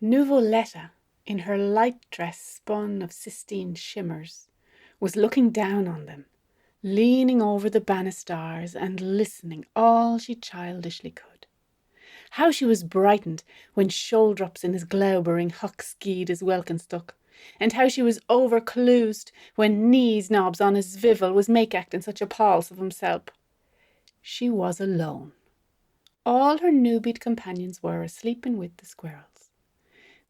Nuvoletta, in her light dress spun of sistine shimmers, was looking down on them, leaning over the banisters and listening all she childishly could. How she was brightened when shoal-drops in his glaubering huck-skied his welkin-stuck, and how she was overcloosed when knees-knobs on his vivel was make-acting such a pulse of himself. She was alone. All her newbied companions were asleeping with the squirrels.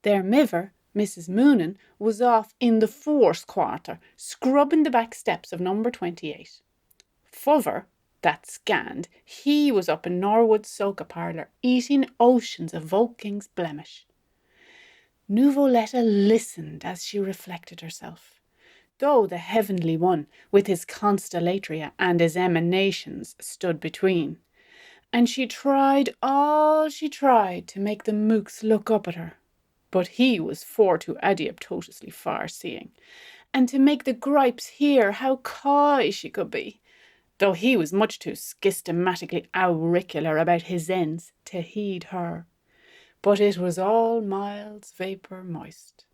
Their miver, Mrs. Moonan, was off in the fourth quarter, scrubbing the back steps of number 28. Fover, that scanned, he was up in Norwood's soca parlour, eating oceans of Volking's blemish. Nuvoletta listened as she reflected herself. Though the heavenly one, with his constellatria and his emanations, stood between, and she tried all she tried to make the mooks look up at her, but he was for too adiaptotously far-seeing, and to make the gripes hear how coy she could be, though he was much too schismatically auricular about his ends to heed her. But it was all Miles' vapour moist.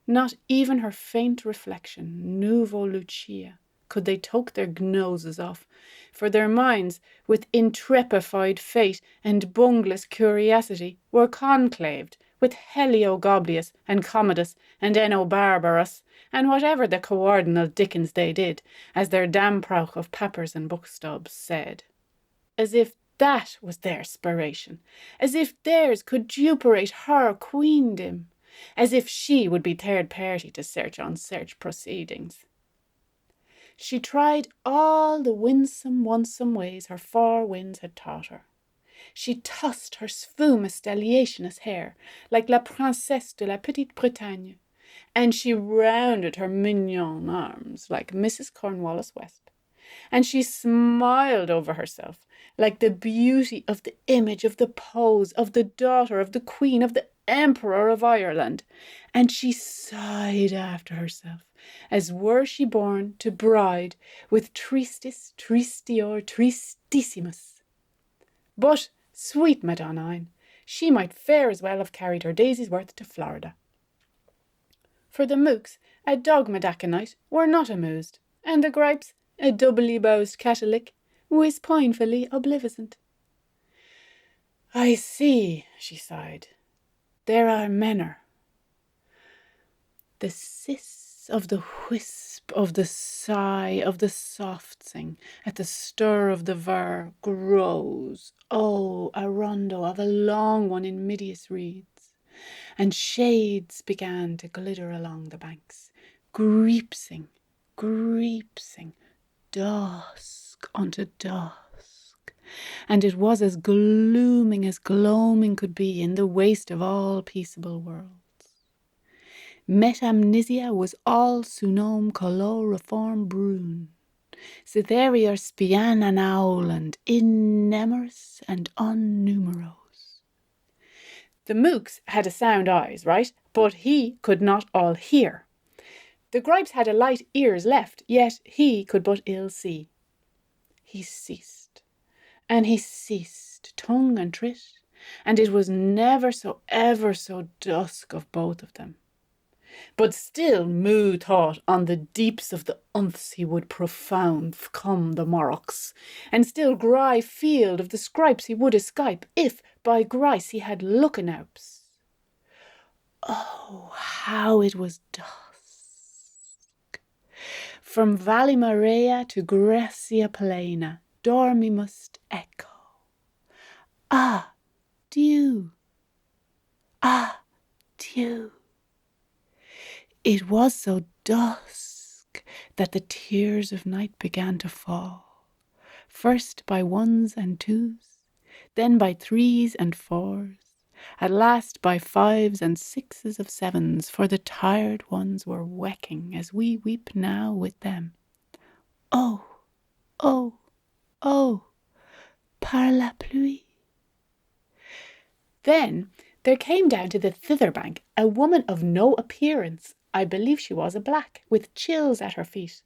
Not even her faint reflection, Nuvo Lucia, could they toke their noses off, for their minds, with intrepified fate and bungless curiosity, were conclaved with Heliogoblius and Commodus and Enobarbarus, and whatever the coordinal dickens they did, as their damprauch of pappers and bookstubs said. As if that was their spiration, as if theirs could duperate her queendom, as if she would be third party to search on search proceedings. She tried all the winsome ways her four winds had taught her. She tossed her sfumastellationous hair like la princesse de la Petite Bretagne, and she rounded her mignon arms like Mrs. Cornwallis West, and she smiled over herself like the beauty of the image of the pose of the daughter of the Queen of the Emperor of Ireland, and she sighed after herself, as were she born to bride with tristis, tristior, tristissimus. But, sweet Madonnine, she might fair as well have carried her daisy's worth to Florida. For the mooks, a dogmadaconite, were not amused, and the gripes, a doubly bowsed Catholic, was painfully oblivisant. I see, she sighed. There are manner. The sis of the whisp of the sigh of the soft sing at the stir of the ver grows, oh, a rondo of a long one in midious reeds, and shades began to glitter along the banks, greepsing, dusk unto dusk. And it was as glooming as gloaming could be in the waste of all peaceable worlds. Metamnesia was all sunome coloriform brune, Cythereor spian and owland, innemorous and unnumerose. The mooks had a sound eyes, right, but he could not all hear. The gripes had a light ears left, yet he could but ill see. He ceased, and he ceased, tongue and trit, and it was never so ever so dusk of both of them. But still Moo thought on the deeps of the unths he would profound come the morrocks, and still gry field of the scripes he would escape, if by grice he had looking oups. Oh, how it was dusk! From Valley Maria to Gracia Plena, dormimust echo. Ah, dew! Ah, dew! It was so dusk that the tears of night began to fall, first by ones and twos, then by threes and fours, at last by fives and sixes of sevens, for the tired ones were wecking as we weep now with them. Oh, oh, oh, par la pluie. Then there came down to the thither bank a woman of no appearance. I believe she was a black, with chills at her feet.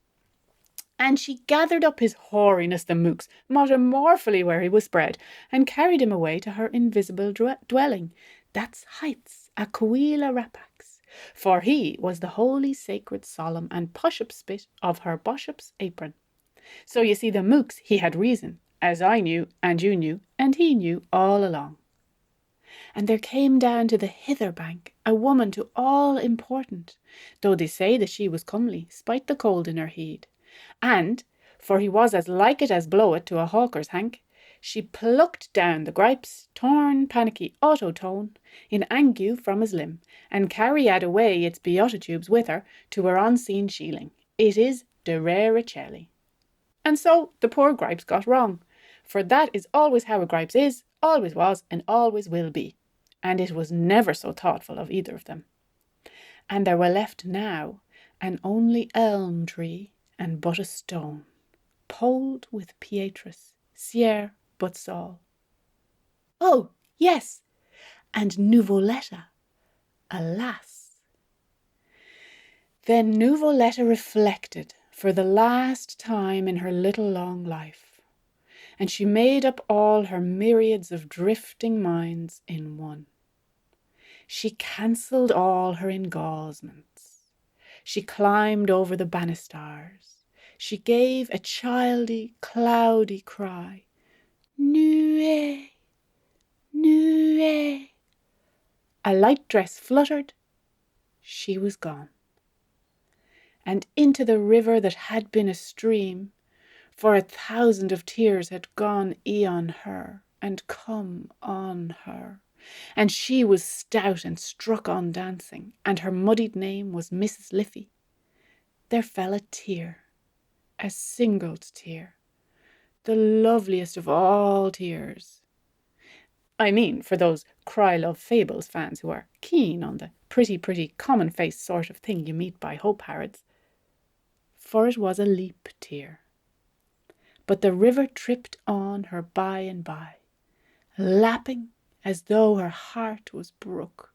And she gathered up his hoariness the mooks, metamorphally where he was spread, and carried him away to her invisible dwelling, That's heights a Coila Rapax, for he was the holy, sacred, solemn, and push-up spit of her boshup's apron. So you see the mooks he had reason, as I knew, and you knew, and he knew all along. And there came down to the hither bank a woman to all important, though they say that she was comely, spite the cold in her heed. And, for he was as like it as blow it to a hawker's hank, she plucked down the gripes, torn, panicky auto-tone, in angue from his limb, and carried away its beatitubes with her to her unseen shieling. It is de raricelli. And so the poor gripes got wrong, for that is always how a gripes is, always was, and always will be. And it was never so thoughtful of either of them. And there were left now an only elm tree and but a stone, poled with Pietrus, sier but Saul. Oh, yes, and Nuvoletta, alas. Then Nuvoletta reflected for the last time in her little long life, and she made up all her myriads of drifting minds in one. She cancelled all her engausements. She climbed over the banisters. She gave a childy, cloudy cry. Nuée, nuée. A light dress fluttered. She was gone. And into the river that had been a stream, for 1,000 of tears had gone on her and come on her, and she was stout and struck on dancing, and her muddied name was Mrs. Liffey. There fell a tear, a singled tear, the loveliest of all tears. I mean, for those Cry Love Fables fans who are keen on the pretty, common-faced sort of thing you meet by Hope Harrods. For it was a leap tear. But the river tripped on her by and by, lapping as though her heart was brook.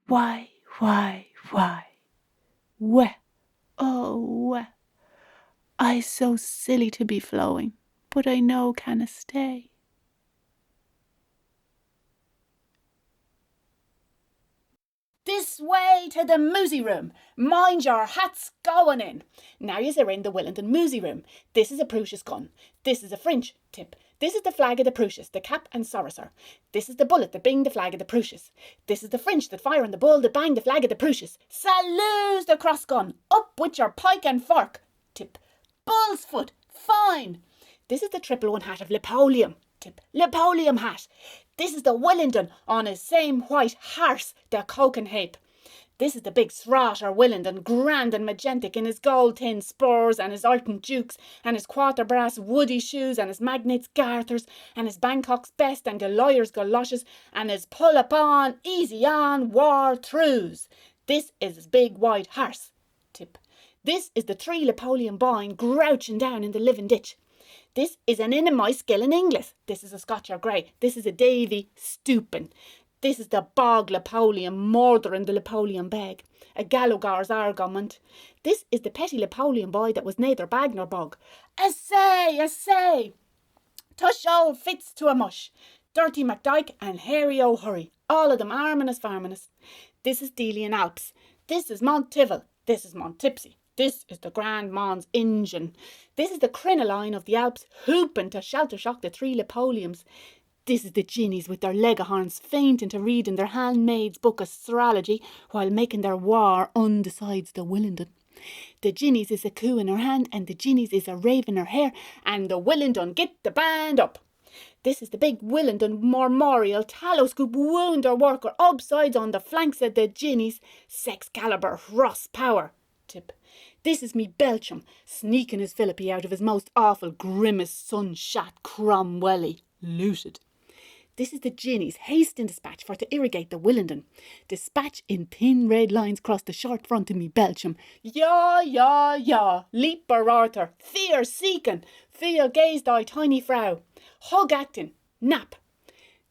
Why, weh, oh, weh, I so silly to be flowing, but I no canna stay. This way to the Museyroom. Mind your hats going in. Now yous are in the Willingdon Museyroom. This is a Prussia's gun. This is a French tip. This is the flag of the Prussias, the cap and sorcerer. This is the bullet that bing the flag of the Prussias. This is the French that fire on the bull that bang the flag of the Prussias. Salute the cross gun. Up with your pike and fork. Tip. Bull's foot. Fine. This is the 111 hat of Napoleon. Tip. Napoleon hat. This is the Willingdon on his same white harse, the Cokenhape. This is the big Sratter Willingdon, grand and magentic in his gold tin spurs and his Alton dukes and his quarter brass woody shoes and his magnate's garters and his Bangkok's best and the lawyer's goloshes and his pull-up-on, easy-on war trews. This is his big white harse. Tip. This is the 3 Napoleon boyne grouching down in the living ditch. This is an in my skill in English. This is a Scotcher Grey. This is a Davy stooping. This is the bog Napoleon murdering the Napoleon beg. A Gallagher's argument. This is the petty Napoleon boy that was neither bag nor bog. Essay. Tush old Fitz to a mush. Dirty MacDyke and Hairy O'Hurry. All of them arminous farminous. This is Delian Alps. This is Montival. This is Montipsy. This is the Grand Mons Injun. This is the crinoline of the Alps, hooping to shelter shock the 3 Napoleons. This is the ginnies with their legahorns fainting to read in their handmaid's book astrology while making their war unbesides the Willingdon. The ginnies is a coo in her hand, and the ginnies is a rave in her hair, and the Willingdon get the band up. This is the big Willingdon Memorial tallow scoop wounder worker upsides on the flanks of the ginnies, sex caliber Ross power. Tip. This is me Belcham, sneaking his Philippi out of his most awful grimace sun-shat Cromwelly, looted. This is the ginnies haste in dispatch for to irrigate the Willingdon. Dispatch in thin red lines across the short front of me Belcham. Ya, leaper Arthur, fear seeking, feel gaze thy tiny frau, hug acting, nap.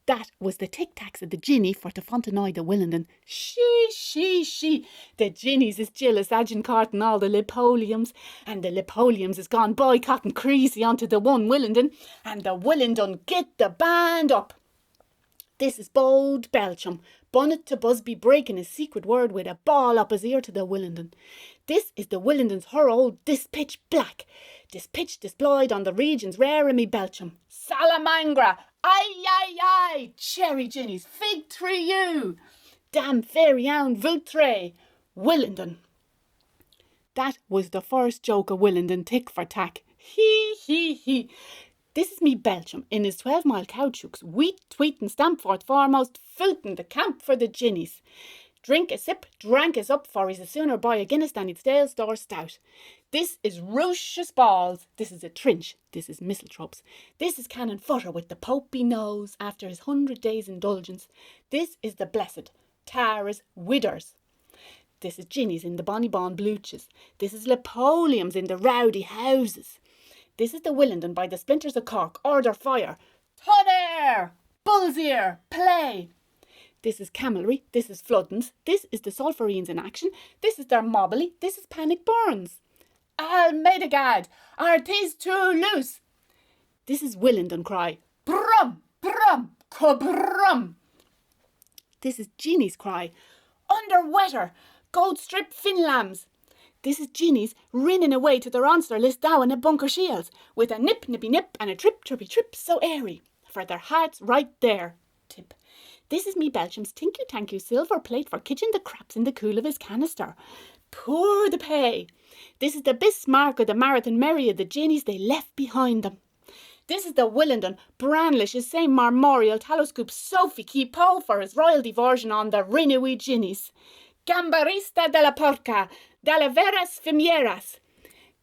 That was the tic-tacs of the ginny for to Fontenoy the Willingdon. She. The ginnies is jealous Agincourt all the Napoleons, and the Napoleons is gone boycotting Creasy onto the one Willingdon, and the Willingdon get the band up. This is bold Belcham, bonnet to Busby breaking his secret word with a ball up his ear to the Willenden. This is the Willenden's her old this pitch black, this pitch disployed on the regions rare in me Belcham. Salamangra, ay, cherry ginnies, fig tree you, damn fairy own voutre, Willenden. That was the first joke of Willenden tick for tack. He. This is me Belcham in his 12-mile cowchooks, wheat, tweet and Stamford foremost, footin' the camp for the ginnies. Drink a sip, drank us up, for he's a sooner buy a Guinness than he'd stale store stout. This is Roocious balls, this is a trinch, this is mistletoes. This is cannon footer with the popey nose after his 100 days indulgence. This is the blessed Tara's Widders. This is ginnies in the bonny bon bluches. This is Napoleons in the rowdy houses. This is the Willenden by the splinters of Cork, order fire. Ton-air! Bull's ear! Play! This is Camelry, this is Floodens, this is the Sulphurenes in action, this is their Mobley, this is Panic Burns. Almeidagad, are these too loose? This is Willenden cry. Brum, brum, kabrum. This is Jeannie's cry. Under wetter, gold strip fin lambs. This is Ginny's rinning away to the Ronster list down at Bunker Shields, with a nip nippy nip and a trip trippy trip so airy, for their hearts right there. Tip. This is me Belcham's thank you silver plate for kitchen the craps in the cool of his canister. Pour the pay. This is the Bismarck of the Marathon Merry of the Ginnies they left behind them. This is the Willenden Branlish's same marmoreal taloscoop Sophie Keepo for his royal diversion on the Rinnewy Ginnies. Gambarista de la Porca, de la Veras Fimieras.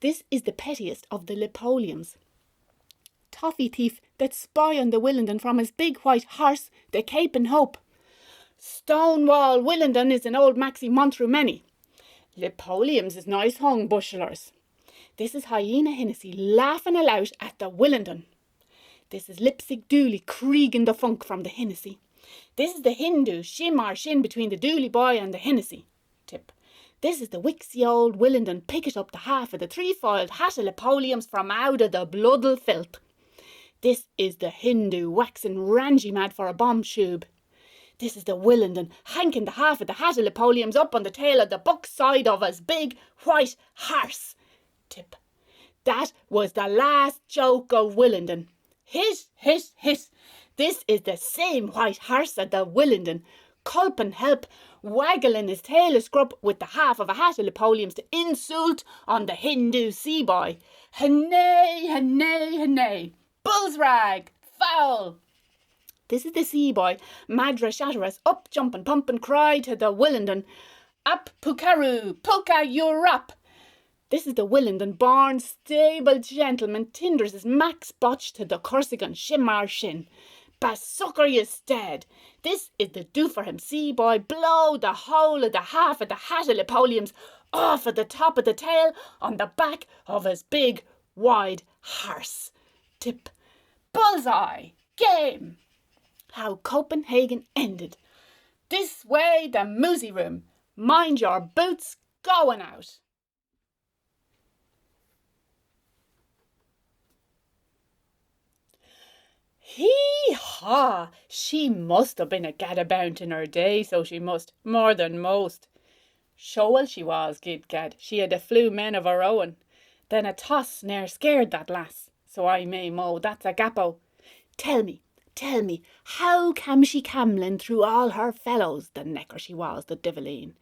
This is the pettiest of the Napoleons. Toffee thief that spy on the Willenden from his big white horse, the Cape and Hope. Stonewall Willenden is an old Maxie Montrumeni. Napoleons is nice hung bushelers. This is Hyena Hennessy laughing aloud at the Willenden. This is Lipstick Dooley creaging the funk from the Hennessy. This is the Hindu shim or shin between the Dooley boy and the Hennessy. Tip. This is the wixy old Willenden picket up the half of the three-foiled hat of Napoleons from out of the bloodle filth. This is the Hindu waxing rangy mad for a bomb shoob. This is the Willenden hanking the half of the hat of Napoleons up on the tail of the buck side of his big white horse. Tip. That was the last joke of Willenden. Hit. This is the same white horse of the Willenden, culpin help, waggling his tail a scrup with the half of a hat of Napoleon's to insult on the Hindu sea boy. Hannay, bull's rag, foul. This is the sea boy, Madra Shatteras, up jumping, pumping, cry to the Willenden, up pukaru, puka Europe. This is the Willenden born stable gentleman tinders his max botch to the Corsican shimar shin. Basucker you stead. This is the do for him sea boy, blow the whole of the half of the hat of Napoleon's off at the top of the tail on the back of his big wide horse. Tip. Bullseye. Game. How Copenhagen ended. This way the Museyroom. Mind your boots going out. Hee-haw! She must have been a Gadabount in her day, so she must, more than most. Showell she was, gid gad, she had a flew men of her own. Then a toss ne'er scared that lass, so I may mow, that's a gappo. Tell me, how cam she camlin through all her fellows, the necker she was, the divileen,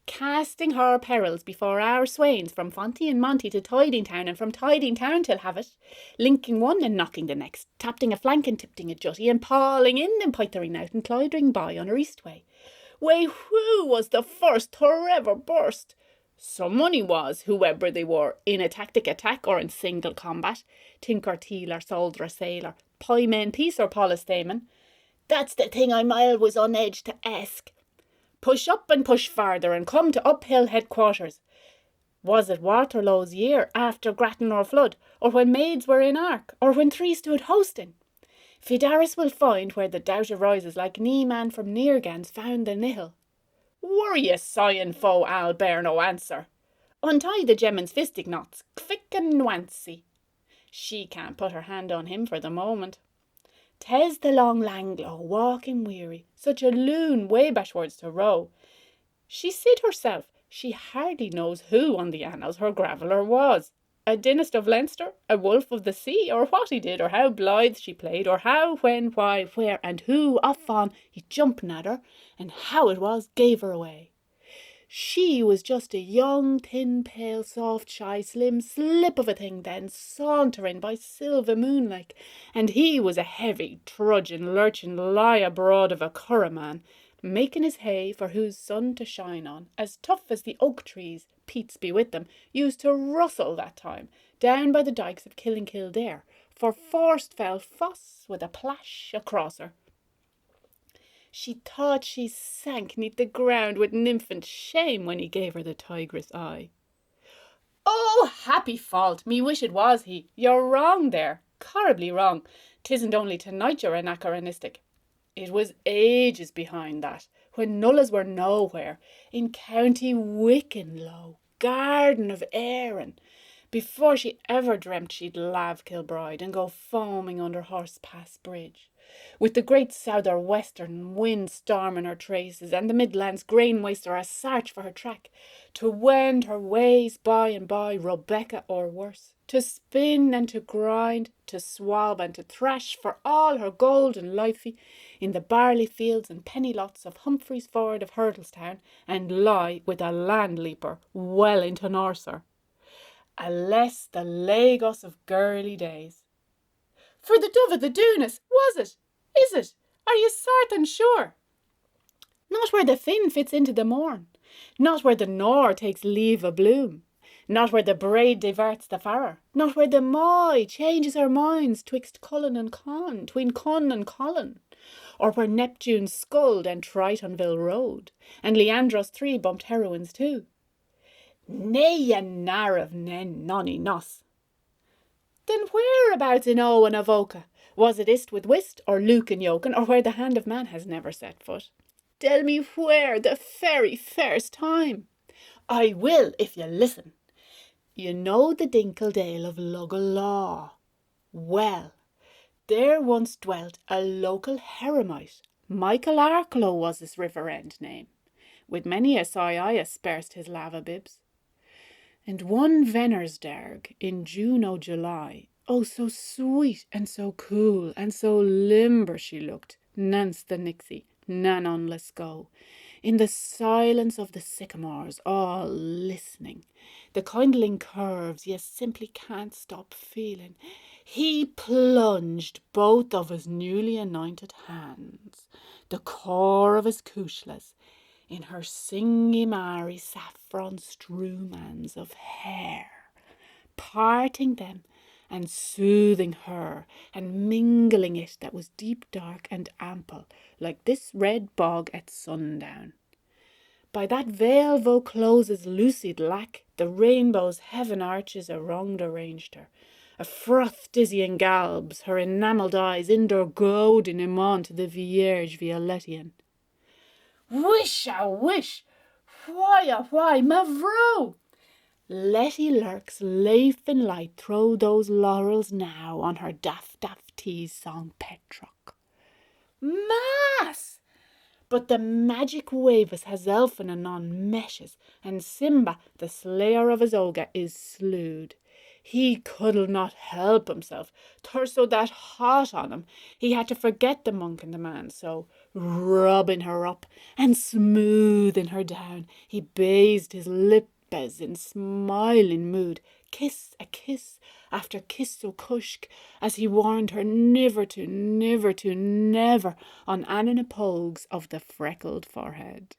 casting her perils before our swains from Fonty and Monty to Tidingtown and from Tidingtown till Havet, linking one and knocking the next, tapping a flank and tipting a jutty and palling in and pythering out and clydering by on her east way. Way who was the first to ever burst? Someone he was, whoever they were, in a tactic attack or in single combat, tinker, tealer, soldier, sailor, pieman, piece or polystamen. That's the thing I'm always on edge to ask. Push up and push farther and come to uphill headquarters. Was it Waterloo's year after Grattan or flood, or when maids were in ark, or when three stood hosting? Fidaris will find where the doubt arises like nee man from Neargans found the nihil. Were ye sighing foe I'll bear no answer. Untie the gemmen's fistic knots, quick and nuancy. She can't put her hand on him for the moment. 'Tes the long Langlo, walking weary, such a loon way bashwards to row. She said herself, she hardly knows who on the annals her graveller was. A dynast of Leinster, a wolf of the sea, or what he did, or how blithe she played, or how, when, why, where, and who, off on, he jumping at her, and how it was gave her away. She was just a young, thin, pale, soft, shy, slim slip of a thing then, sauntering by silver moonlight, and he was a heavy, trudging, lurching, lie abroad of a curra man, making his hay for whose sun to shine on, as tough as the oak trees, peats be with them, used to rustle that time, down by the dykes of Killin-Kildare, for forced fell foss with a plash across her. She thought she sank neath the ground with infant shame when he gave her the tigress eye. Oh, happy fault, me wish it was he. You're wrong there, horribly wrong. 'Tisn't only tonight you're anachronistic. It was ages behind that, when nullas were nowhere, in County Wicklow, Garden of Erin, before she ever dreamt she'd lave Kilbride and go foaming under Horsepass Bridge, with the great southwestern wind storming her traces, and the Midlands grain waster a search for her track, to wend her ways by and by Rebecca or worse, to spin and to grind, to swab and to thrash for all her golden Liffey in the barley fields and penny lots of Humphrey's Ford of Hurdlestown, and lie with a landleaper well into Norser. Alas, the Lagos of girly days. For the dove of the Dunas, was it? Is it? Are you certain sure? Not where the Finn fits into the morn, not where the Nor takes leave of bloom, not where the braid diverts the farrer, not where the Moy changes her minds twixt Cullen and Con, tween Con and Colin, or where Neptune sculled and Tritonville rode, and Leandros 3 bumped heroines too. Nay, ye narr of nen nonny nos. Then whereabouts in Owen Avoca? Was it Ist with Whist, or Luke and Yoken, or where the hand of man has never set foot? Tell me where the very first time. I will, if you listen. You know the Dinkeldale of Luggalaw. Well, there once dwelt a local heremite. Michael Arklow was his river end name, with many a sigh I aspersed his lava bibs. And one Venersderg in June or July, oh, so sweet and so cool and so limber she looked, nance the Nixie, nan on let's go, in the silence of the sycamores, all listening, the kindling curves ye simply can't stop feeling, he plunged both of his newly anointed hands, the core of his cushlas, in her singy-marry saffron strumans of hair, parting them and soothing her, and mingling it that was deep dark and ample, like this red bog at sundown. By that veil Vauclose's lucid lack, the rainbow's heaven arches around arranged her, a froth dizzying galbs, her enamelled eyes indor-goading him on to the Vierge Violetian. Wish a wish, why a why, Mavro! Letty lurks leifin light throw those laurels now on her daft tease song Petrock. Mass! But the magic Wavis has elfin anon meshes, and Simba, the slayer of his Oga, is slewed. He could not help himself, thur so that hot on him, he had to forget the monk and the man, so, rubbing her up and smoothing her down, he bathed his lips in smiling mood, kiss a kiss after kiss o' cushk, as he warned her never on Anna Pogues of the freckled forehead.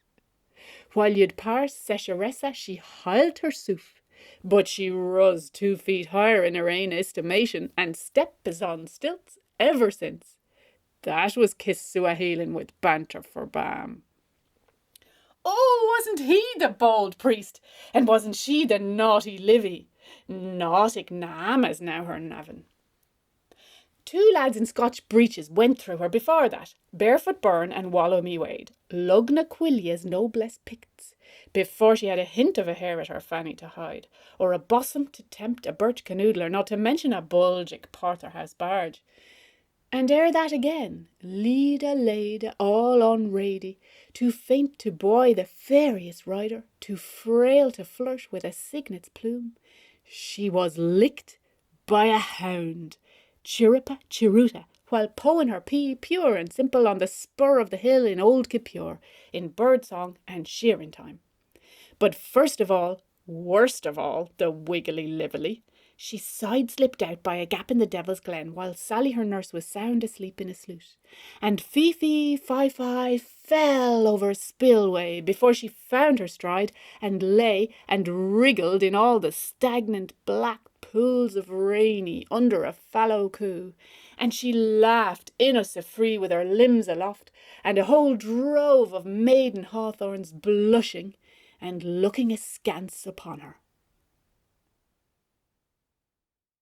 While you'd parse Sesharessa, she hild her soof, but she rose 2 feet higher in her ain estimation, and step is on stilts ever since. That was kiss Suaheelin with banter for bam. Oh, wasn't he the bold priest? And wasn't she the naughty Livy? Naughtic Nam is now her navin. 2 lads in Scotch breeches went through her before that, Barefoot Byrne and Wallow Me Wade, Lugna Quillia's noblesse Picts, before she had a hint of a hair at her fanny to hide, or a bosom to tempt a birch canoodler, not to mention a bulgic Porterhouse barge. And ere that again, Leda Leda all on rady, too faint to buoy the fairiest rider, too frail to flirt with a cygnet's plume, she was licked by a hound, chirripa chiruta, while pawing her pea pure and simple on the spur of the hill in old Kippure, in bird-song and shearing time. But first of all, worst of all, the wiggly lively, she side-slipped out by a gap in the Devil's Glen while Sally her nurse was sound asleep in a sloot, and Fifi Fi fell over a spillway before she found her stride and lay and wriggled in all the stagnant black pools of rainy under a fallow coo, and she laughed innocent free with her limbs aloft, and a whole drove of maiden hawthorns blushing and looking askance upon her.